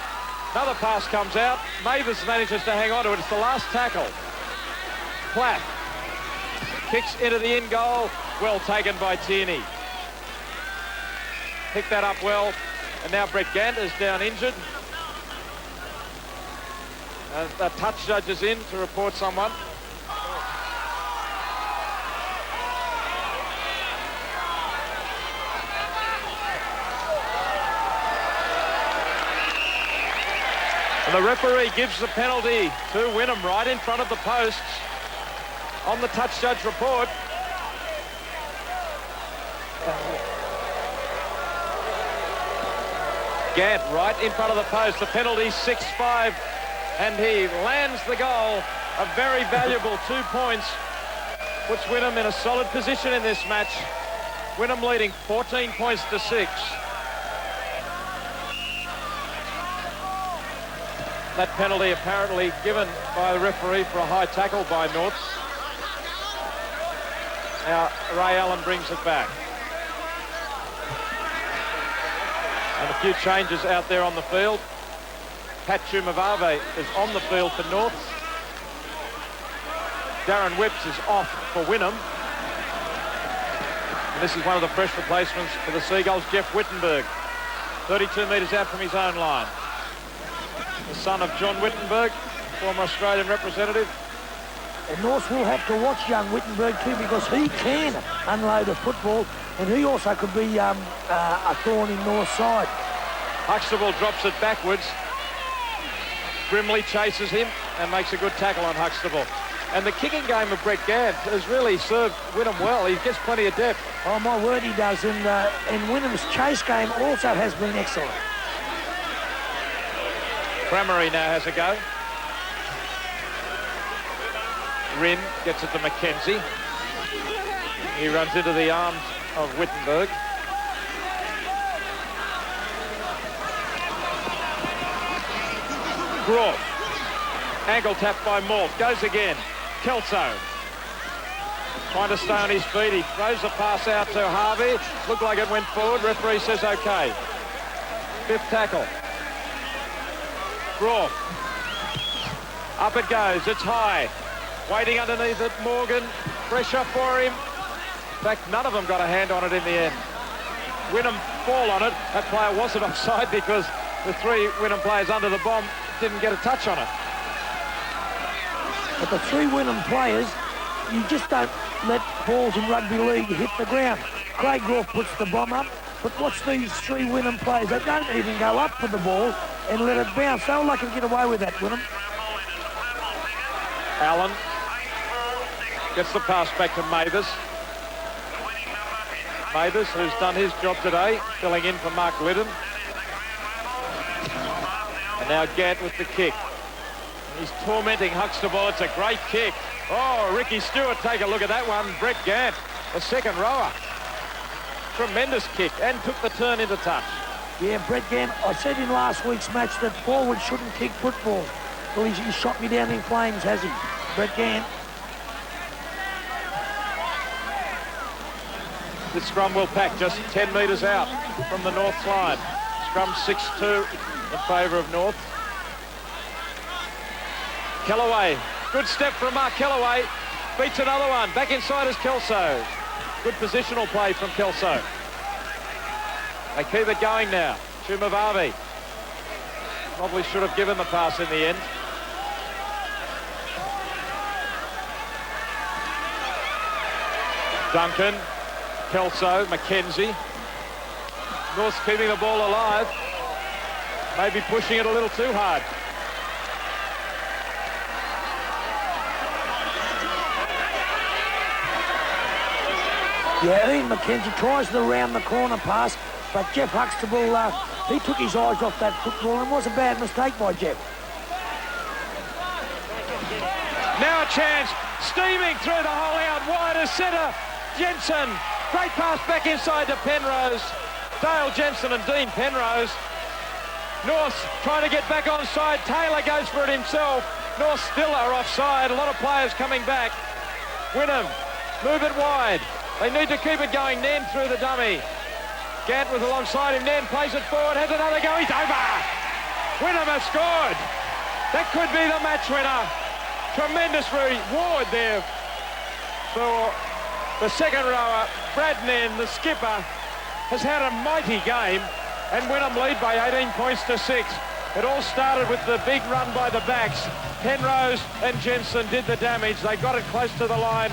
Another pass comes out. Mavis manages to hang on to it. It's the last tackle. Platt kicks into the in goal. Well taken by Tierney. Picked that up well. And now Brett Gant is down injured. The touch judge is in to report someone. And the referee gives the penalty to Wynnum right in front of the posts on the touch judge report. Gant right in front of the post. The penalty 6-5. And he lands the goal. A very valuable 2 points. Puts Wynnum in a solid position in this match. Wynnum leading 14 points to 6. That penalty apparently given by the referee for a high tackle by North. Now Ray Allen brings it back. And a few changes out there on the field. Pat Chumavave is on the field for North. Darren Whipps is off for Wynnum. And this is one of the fresh replacements for the Seagulls, Jeff Wittenberg. 32 metres out from his own line. The son of John Wittenberg, former Australian representative. And North will have to watch young Wittenberg too, because he can unload a football, and he also could be a thorn in North's side. Huxtable drops it backwards. Grimley chases him and makes a good tackle on Huxtable. And the kicking game of Brett Gant has really served Wynnum well. He gets plenty of depth. Oh, my word, he does. And Wynnum's chase game also has been excellent. Cramery now has a go. Rinn gets it to Mackenzie. He runs into the arms of Wittenberg. Groff. Ankle tap by Malt. Goes again. Kelso. Trying to stay on his feet. He throws the pass out to Harvey. Looked like it went forward. Referee says okay. 5th tackle. Groff. Up it goes. It's high. Waiting underneath it. Morgan. Pressure for him. In fact, none of them got a hand on it in the end. Wynnum fall on it. That player wasn't offside because the 3 Wynnum players under the bomb didn't get a touch on it. But the 3 Wynnum players, you just don't let balls in rugby league hit the ground. Craig Groff puts the bomb up, but watch these 3 Wynnum players. They don't even go up for the ball and let it bounce. They'll like to get away with that, Wynnum. Allen gets the pass back to Mavis. Mavis, who's done his job today, filling in for Mark Liddon. And now Gant with the kick. He's tormenting Huxtable. It's a great kick. Oh, Ricky Stewart, take a look at that one. Brett Gant, the second rower. Tremendous kick, and took the turn into touch. Yeah, Brett Gant, I said in last week's match that forwards shouldn't kick football. Well, he's shot me down in flames, has he? Brett Gant. This scrum will pack just 10 metres out from the North line. Scrum 6-2 in favour of North. Kellaway, good step from Mark Kellaway. Beats another one. Back inside is Kelso. Good positional play from Kelso. They keep it going now. Chumavave probably should have given the pass in the end. Duncan, Kelso, McKenzie. North's keeping the ball alive. Maybe pushing it a little too hard. Yeah, Ian McKenzie tries the round the corner pass, but Jeff Huxtable, he took his eyes off that football and was a bad mistake by Jeff. Now a chance, steaming through the hole out wide as centre, Jensen. Great pass back inside to Penrose. Dale Jensen and Dean Penrose. North trying to get back onside. Taylor goes for it himself. North still are offside. A lot of players coming back. Wynnum, move it wide. They need to keep it going. Nen through the dummy. Gant was alongside him. Nen plays it forward, has another go. He's over. Wynnum has scored. That could be the match winner. Tremendous reward there for the second rower. Brad Nen, the skipper, has had a mighty game, and Wynnum lead by 18 points to 6. It all started with the big run by the backs. Penrose and Jensen did the damage. They got it close to the line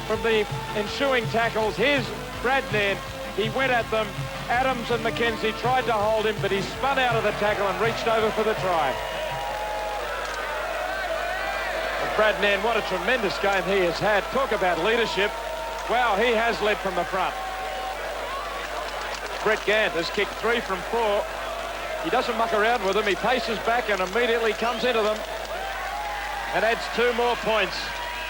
from the ensuing tackles. Here's Brad Nen. He went at them. Adams and McKenzie tried to hold him, but he spun out of the tackle and reached over for the try. And Brad Nen, what a tremendous game he has had. Talk about leadership. Wow, he has led from the front. Brett Gant has kicked 3 from 4. He doesn't muck around with them. He paces back and immediately comes into them and adds 2 more points.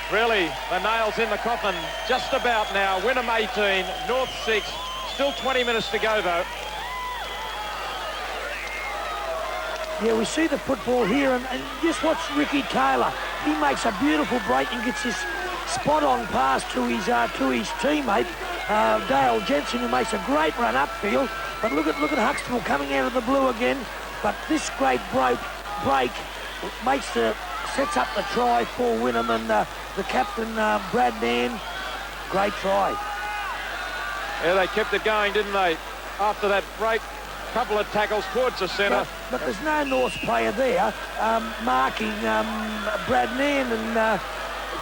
Really, the nails in the coffin just about now. Wynnum 18, North 6. Still 20 minutes to go, though. Yeah, we see the football here, and just watch Ricky Taylor. He makes a beautiful break and gets this spot-on pass to his teammate, Dale Jensen, who makes a great run upfield. But look at Huxtable coming out of the blue again. But this great break sets up the try for Wynnum, and the captain, Brad Nen. Great try. Yeah, they kept it going, didn't they? After that break, couple of tackles towards the centre. But there's no North player there marking Brad Nen and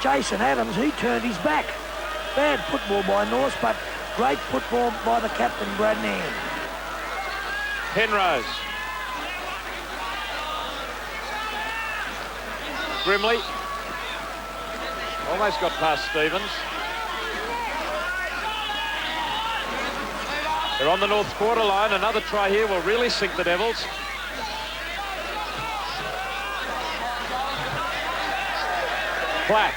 Jason Adams. He turned his back. Bad football by North, but great football by the captain, Brad Nen. Penrose. Grimley. Almost got past Stevens. They're on the North quarter line. Another try here will really sink the Devils. Platt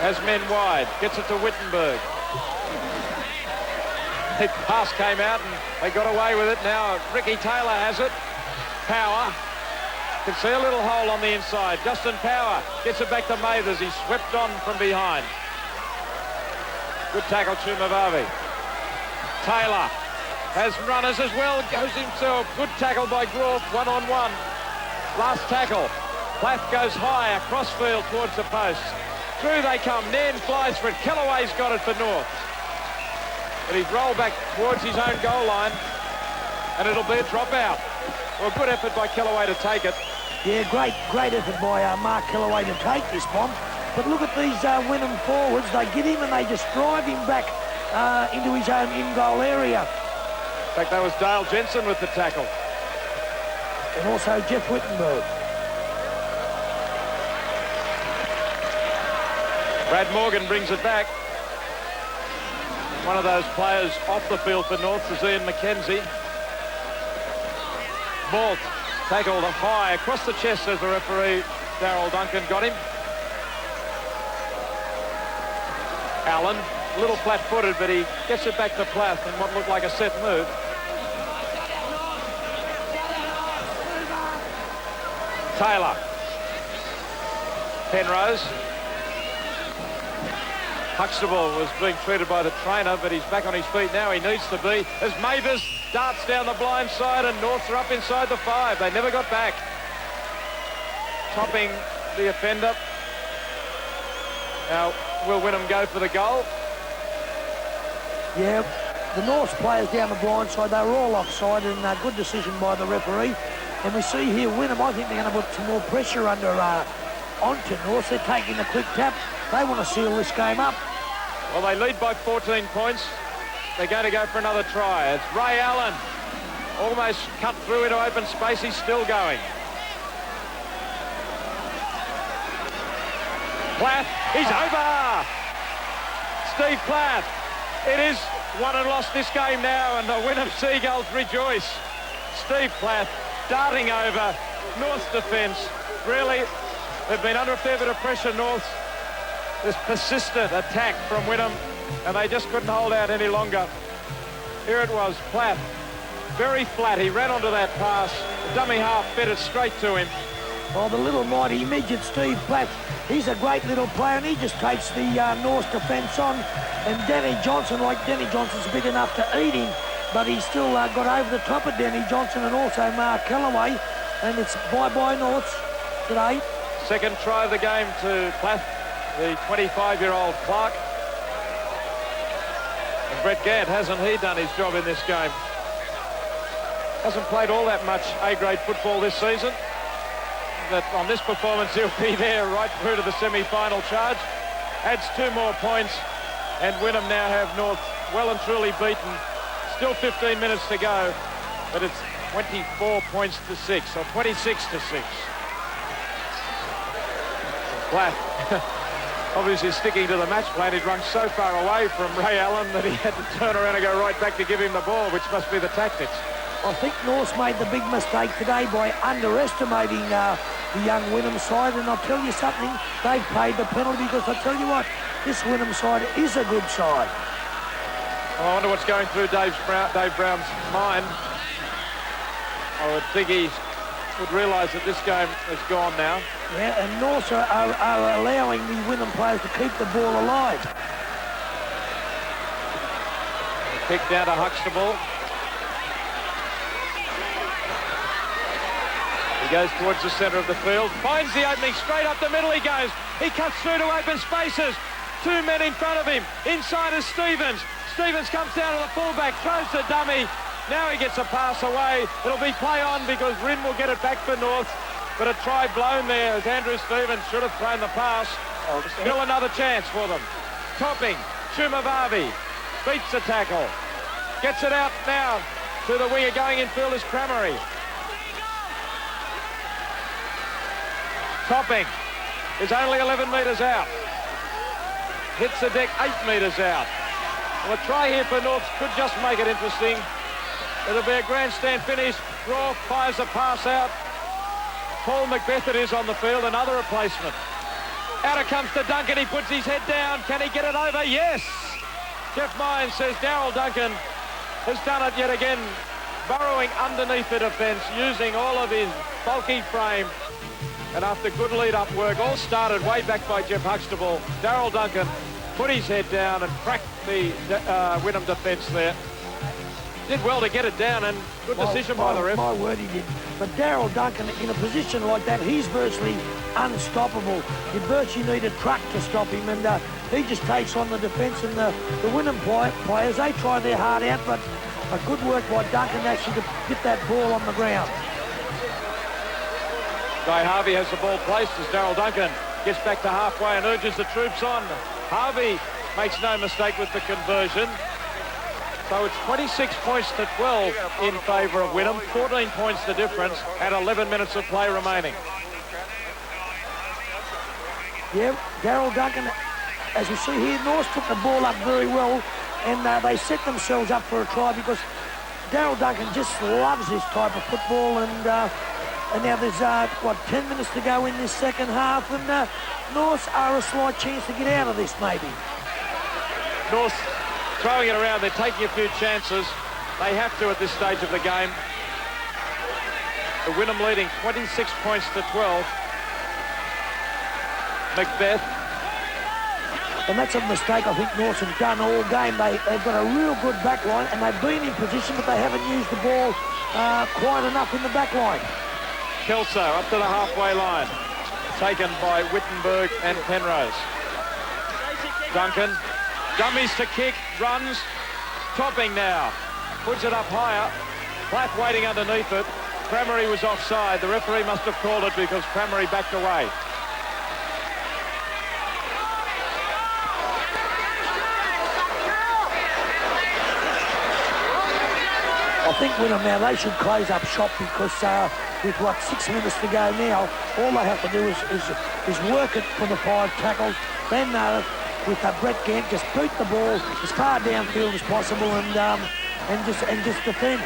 has men wide. Gets it to Wittenberg. The pass came out and they got away with it. Now Ricky Taylor has it. Power. Can see a little hole on the inside. Justin Power gets it back to Mathers. He's swept on from behind. Good tackle, Chumavavi. Taylor has runners as well. Goes himself. Good tackle by Groff. 1-on-1. Last tackle. Plath goes high across field towards the post. Through they come. Nen flies for it. Kellaway's got it for North. But he's rolled back towards his own goal line, and it'll be a dropout. Well, good effort by Kellaway to take it. Yeah, great effort by Mark Kellaway to take this bomb. But look at these Wynnum forwards. They get him and they just drive him back into his own in-goal area. In fact, that was Dale Jensen with the tackle. And also Jeff Wittenberg. Brad Morgan brings it back. One of those players off the field for North is Ian McKenzie. Malt tackled high across the chest as the referee, Darryl Duncan, got him. Allen, a little flat-footed, but he gets it back to Plath in what looked like a set move. Taylor. Penrose. Huxtable was being treated by the trainer, but he's back on his feet now. He needs to be. As Mavis darts down the blind side and Norths are up inside the 5. They never got back. Topping the offender. Now, will Wynnum go for the goal? Yeah, the North players down the blind side, they were all offside, and a good decision by the referee. And we see here Wynnum, I think they're going to put some more pressure onto North. They're taking the quick tap. They want to seal this game up. Well, they lead by 14 points. They're going to go for another try. It's Ray Allen. Almost cut through into open space. He's still going. Plath, he's over! Steve Plath. It is won and lost this game now, and the Wynnum Seagulls rejoice. Steve Plath darting over North's defence. Really, they've been under a fair bit of pressure, North. This persistent attack from Wynnum, and they just couldn't hold out any longer. Here it was, Plath, very flat. He ran onto that pass. The dummy half fed it straight to him. Oh, the little mighty midget Steve Plath, he's a great little player, and he just takes the North defence on. And Danny Johnson, Danny Johnson's big enough to eat him, but he still got over the top of Danny Johnson and also Mark Callaway. And it's bye-bye Norths today. Second try of the game to Plath, the 25-year-old Clark. And Brett Gant, hasn't he done his job in this game? Hasn't played all that much A-grade football this season. But on this performance, he'll be there right through to the semi-final charge. Adds 2 more points, and Wynnum now have North well and truly beaten. Still 15 minutes to go, but it's 24 points to 6, or 26 to 6. Plath, obviously sticking to the match plan. He'd run so far away from Ray Allen that he had to turn around and go right back to give him the ball, which must be the tactics. I think North's made the big mistake today by underestimating the young Wynnum side, and I'll tell you something, they've paid the penalty, because I tell you what, this Wynnum side is a good side. Well, I wonder what's going through Dave Brown's mind. I would think he would realise that this game is gone now. Yeah, and North are allowing the Wynnum players to keep the ball alive. Kick down to Huxtable. He goes towards the centre of the field, finds the opening, straight up the middle he goes. He cuts through to open spaces. 2 men in front of him. Inside is Stevens. Stevens comes down to the fullback, throws the dummy. Now he gets a pass away. It'll be play on because Rin will get it back for North. But a try blown there as Andrew Stevens should have thrown the pass. Still another chance for them. Topping, Shumavavi beats the tackle. Gets it out now to the winger. Going infield is Cramery. Topping is only 11 metres out. Hits the deck 8 metres out. Well, a try here for North could just make it interesting. It'll be a grandstand finish. Raw fires a pass out. Paul Macbeth it is on the field, another replacement. Out it comes to Duncan. He puts his head down. Can he get it over? Yes! Jeff Mines says Darryl Duncan has done it yet again, burrowing underneath the defence, using all of his bulky frame. And after good lead-up work, all started way back by Jeff Huxtable, Darryl Duncan put his head down and cracked the Wynnum defence there. Did well to get it down, and good decision by the ref. My word, he did. But Darryl Duncan, in a position like that, he's virtually unstoppable. You virtually need a truck to stop him, and he just takes on the defence, and the Wynnum players, they try their heart out, but a good work by Duncan actually to get that ball on the ground. Guy Harvey has the ball placed as Darryl Duncan gets back to halfway and urges the troops on. Harvey makes no mistake with the conversion. So it's 26 points to 12 in favour of Wynnum, 14 points the difference, and 11 minutes of play remaining. Yeah, Darryl Duncan, as you see here, North took the ball up very well, and they set themselves up for a try because Darryl Duncan just loves this type of football, and now there's, 10 minutes to go in this second half, and North are a slight chance to get out of this, maybe. North throwing it around, they're taking a few chances. They have to at this stage of the game. The Wynnum leading 26 points to 12. Macbeth. And that's a mistake I think North have done all game. They've got a real good back line, and they've been in position, but they haven't used the ball quite enough in the back line. Kelso up to the halfway line, taken by Wittenberg and Penrose. Duncan, dummies to kick, runs, Topping now, puts it up higher, Plath waiting underneath it. Cramery was offside. The referee must have called it because Cramery backed away. think Wynnum now, they should close up shop because with what, 6 minutes to go now, all they have to do is work it for the 5 tackles. Then with Brett Gant, just boot the ball as far downfield as possible and just defend.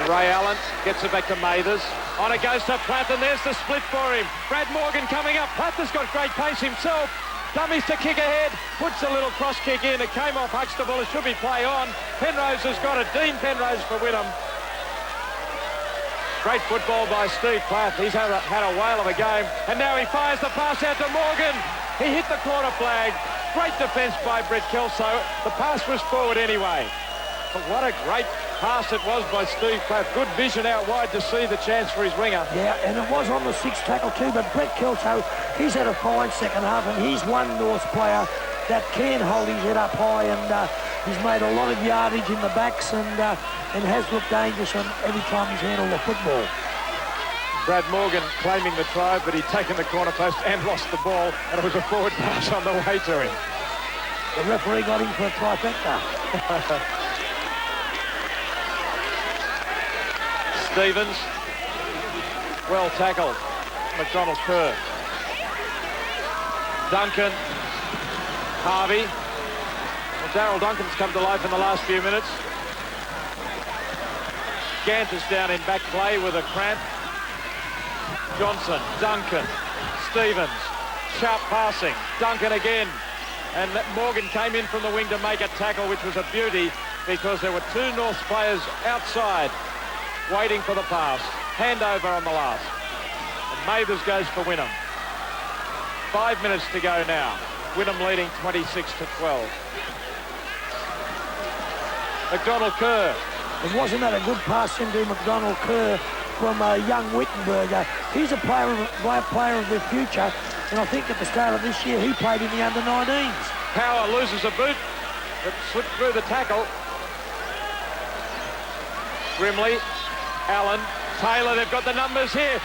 Ray Allen gets it back to Mathers. On it goes to Platt, and there's the split for him. Brad Morgan coming up. Platt has got great pace himself. Dummies to kick ahead. Puts a little cross kick in. It came off Huxtable. It should be play on. Penrose has got it. Dean Penrose for Wynnum. Great football by Steve Platt. He's had a whale of a game. And now he fires the pass out to Morgan. He hit the corner flag. Great defence by Brett Kelso. The pass was forward anyway. But what a great pass it was by Steve Platt. Good vision out wide to see the chance for his winger. Yeah, and it was on the 6th tackle too, but Brett Kelso, he's had a fine second half, and he's one North player that can hold his head up high, and he's made a lot of yardage in the backs and has looked dangerous on every time he's handled the football. Brad Morgan claiming the try, but he'd taken the corner post and lost the ball, and it was a forward pass on the way to him. The referee got him for a trifecta. Stevens, well tackled. McDonald Kerr. Duncan. Harvey. Well, Darryl Duncan's come to life in the last few minutes. Gant is down in back play with a cramp. Johnson, Duncan, Stevens. Sharp passing. Duncan again. And Morgan came in from the wing to make a tackle, which was a beauty because there were 2 North players outside waiting for the pass. Handover on the last. And Mathers goes for Wynnum. 5 minutes to go now. Wynnum leading 26-12. McDonald Kerr. And wasn't that a good pass into McDonald Kerr from young Wittenberger? He's a player of the future, and I think at the start of this year he played in the under-19s. Power loses a boot, but slipped through the tackle. Grimley. Allen, Taylor, they've got the numbers here.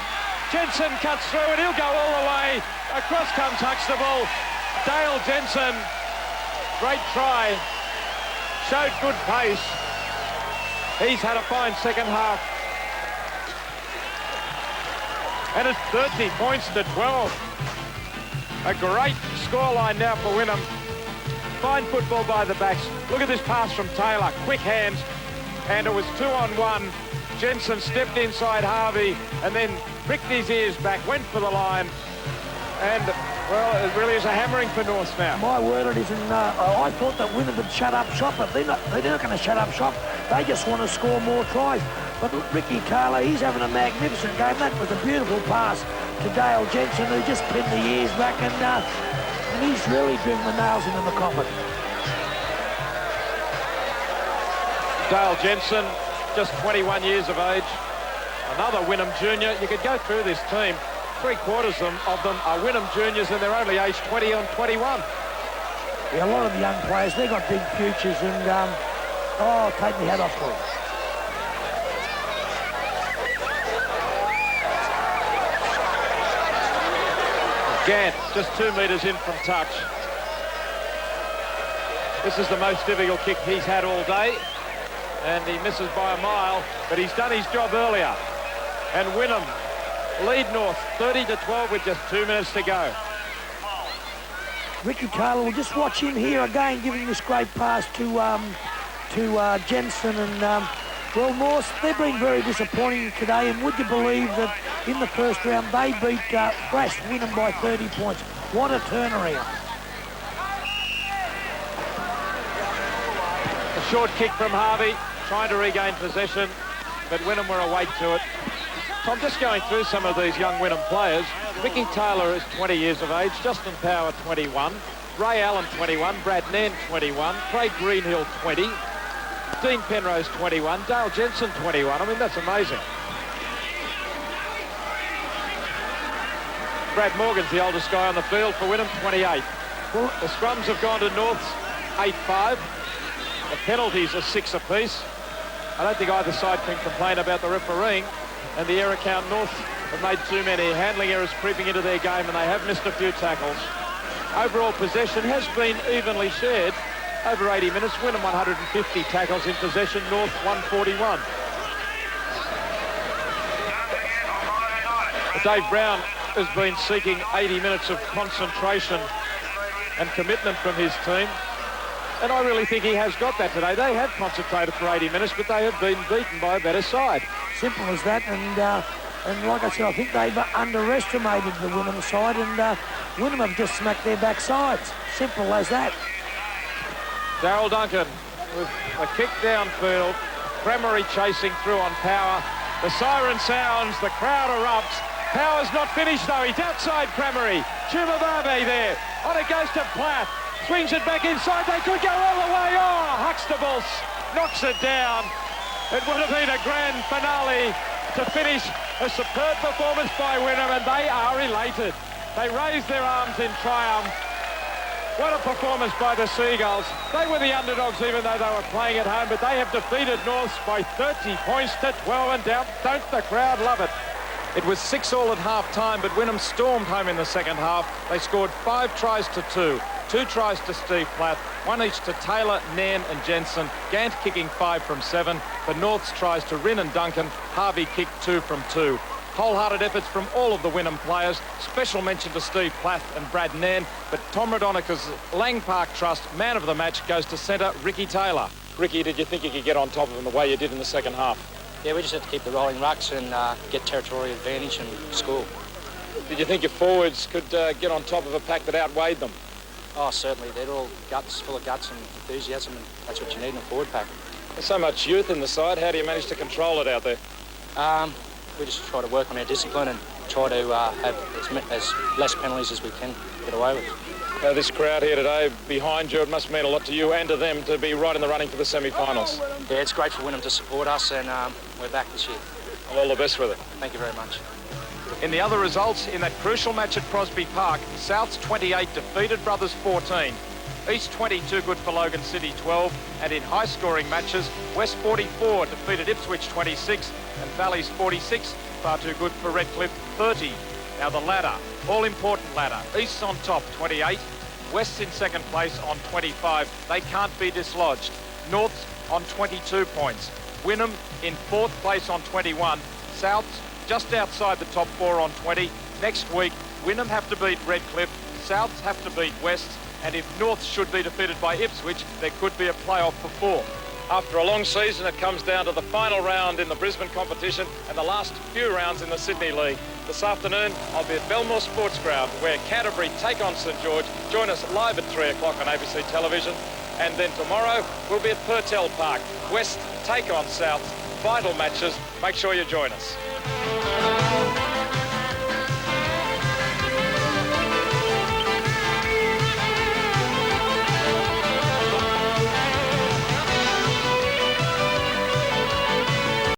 Jensen cuts through and he'll go all the way. Across comes Huxtable. Dale Jensen, great try. Showed good pace. He's had a fine second half. And it's 30 points to 12. A great scoreline now for Wynnum. Fine football by the backs. Look at this pass from Taylor. Quick hands. And it was 2-on-1. Jensen stepped inside Harvey and then pricked his ears back, went for the line. And, well, it really is a hammering for North now. My word, it isn't. I thought that Wynnum would shut up shop, but they're not going to shut up shop. They just want to score more tries. But Ricky Taylor, he's having a magnificent game. That was a beautiful pass to Dale Jensen, who just pinned the ears back, and he's really driven the nails into the coffin. Dale Jensen, just 21 years of age, another Wynnum junior. You could go through this team. 3/4 of them are Wynnum juniors, and they're only aged 20 and 21. Yeah, a lot of the young players, they've got big futures, and take my hat off for them. Gant, just 2 metres in from touch. This is the most difficult kick he's had all day. And he misses by a mile, but he's done his job earlier. And Wynnum lead North 30-12 with just 2 minutes to go. Ricky Taylor, we'll just watch him here again, giving this great pass to Jensen. And well, North, they've been very disappointing today. And would you believe that in the first round they beat thrashed Wynnum by 30 points? What a turnaround! A short kick from Harvey. Trying to regain possession, but Wynnum were awake to it. So I'm just going through some of these young Wynnum players. Ricky Taylor is 20 years of age, Justin Power 21, Ray Allen 21, Brad Nairn 21, Craig Greenhill 20, Dean Penrose 21, Dale Jensen 21. I mean, that's amazing. Brad Morgan's the oldest guy on the field for Wynnum, 28. Well, the scrums have gone to North's 8-5. The penalties are 6 apiece. I don't think either side can complain about the refereeing, and the error count. North have made too many handling errors creeping into their game, and they have missed a few tackles. Overall possession has been evenly shared, over 80 minutes. Wynnum 150 tackles in possession, North 141. Dave Brown has been seeking 80 minutes of concentration and commitment from his team. And I really think he has got that today. They have concentrated for 80 minutes, but they have been beaten by a better side. Simple as that. And like I said, I think they've underestimated the Wynnum side, and Wynnum have just smacked their backsides. Simple as that. Daryl Duncan with a kick downfield. Cremery chasing through on Power. The siren sounds, the crowd erupts. Power's not finished though, he's outside Cremery. Chumababe there, on it goes to Plath. Swings it back inside, they could go all the way. Oh, Huxtable knocks it down. It would have been a grand finale to finish a superb performance by Wynnum, and they are elated. They raise their arms in triumph. What a performance by the Seagulls. They were the underdogs even though they were playing at home, but they have defeated Norths by 30 points to 12, and down. Don't the crowd love it? It was 6-all at half-time, but Wynnum stormed home in the second half. They scored 5 tries to 2. 2 tries to Steve Plath, 1 each to Taylor, Nairn and Jensen. Gant kicking 5 from 7. The Norths tries to Rinn and Duncan. Harvey kicked 2 from 2. Wholehearted efforts from all of the Wynnum players. Special mention to Steve Plath and Brad Nairn. But Tom Raudonikis' Lang Park Trust man of the match goes to centre Ricky Taylor. Ricky, did you think you could get on top of him the way you did in the second half? Yeah, we just had to keep the rolling rucks and get territorial advantage and score. Did you think your forwards could get on top of a pack that outweighed them? Oh, certainly. They're all guts, full of guts and enthusiasm, and that's what you need in a forward pack. There's so much youth in the side. How do you manage to control it out there? We just try to work on our discipline and try to have as less penalties as we can get away with. This crowd here today behind you, it must mean a lot to you and to them to be right in the running for the semi-finals. Yeah, it's great for Wynnum to support us, and we're back this year. Well, all the best with it. Thank you very much. In the other results, in that crucial match at Crosby Park, Souths 28 defeated Brothers 14. East 22 good for Logan City 12, and in high-scoring matches, West 44 defeated Ipswich 26, and Valleys 46, far too good for Redcliffe 30. Now the ladder, all-important ladder. East's on top, 28. West's in second place on 25. They can't be dislodged. North's on 22 points. Wynnum in fourth place on 21. South's just outside the top 4 on 20. Next week, Wynnum have to beat Redcliffe. Souths have to beat West. And if North should be defeated by Ipswich, there could be a playoff for 4. After a long season, it comes down to the final round in the Brisbane competition and the last few rounds in the Sydney League. This afternoon, I'll be at Belmore Sports Ground, where Canterbury take on St George. Join us live at 3 o'clock on ABC television. And then tomorrow, we'll be at Purtell Park. West take on South. Vital matches. Make sure you join us.